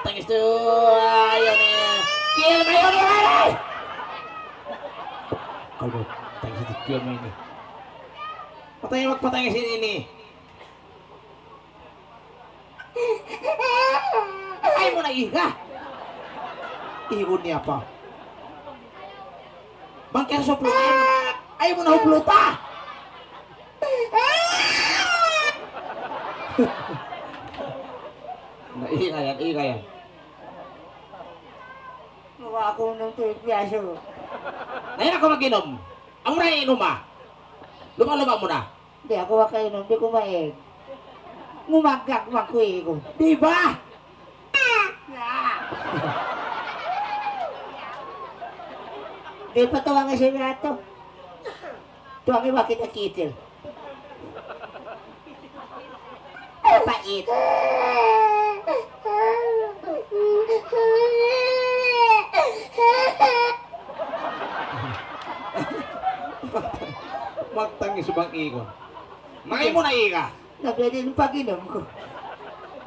Tangis tuh, ayo nih, kill mayo nih, kalau tangis itu kill ini, patangin ini, ayo mau naik kah? Ihunnya apa? Bangkir sopluan, ayo mau naik peluta. Nah, iya. Bawa ako ng biyaso. Ngayon ako mag-inom. Ang muna inom Luma-luma mo na. Di ako makainom, di ko maeg. Ngumagak ko. Di ba? Di pa tawang nga siya nato. Tuwang iba kita-kitil. Pait. Magtangis bang iko. Ngay mo na ika. Nagdadin pag-inom ko.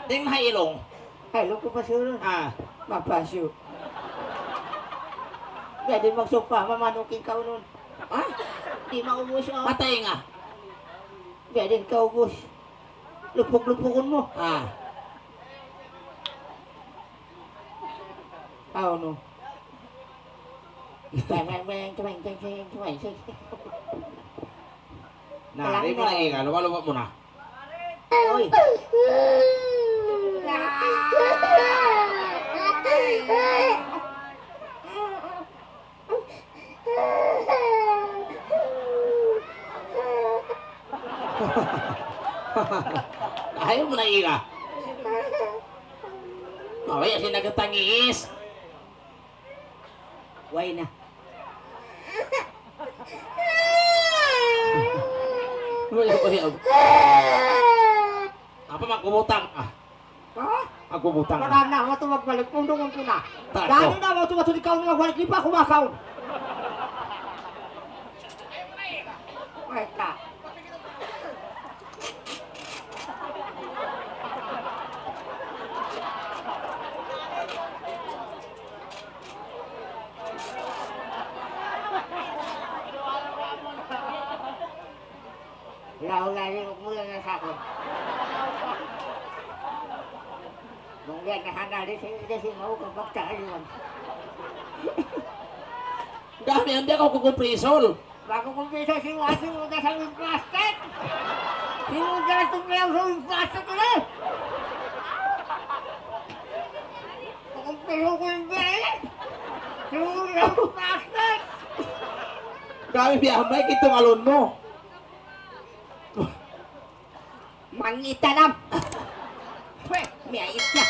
Ding mailong. Halong ko pa sunod. Mapasyo. Gadin magsopa, mamanukin ka nun. Di maubos ako. Patay nga. Gadin ka ubos. Lupok-lupokon mo. No. Nah, di mo na ika. Luma-luma mo na. Oy. Ayaw mo na ika. Mawaya siya nagtangis. Way na. Apa magkumutang? Magkumutang. Marami na ako magbalik. Pundong ko na. Tako. Dahil na ako tumatulog ikaw na magbalik. Di pa kumakaw. Ay ka. Lagi mula na sa akin. Nung yan nahanal din si mau ka bagtaan. Dami, hindi ako kukumpresol. Bago kumpisa si Wasi mo na sa plastic. Sinugas ko kayo sa plastic ko na. Kumpisa ko yung gaya. Sinugas sa plastic. Kami biyambay kitong alon mo. Mangita lang. May ait na.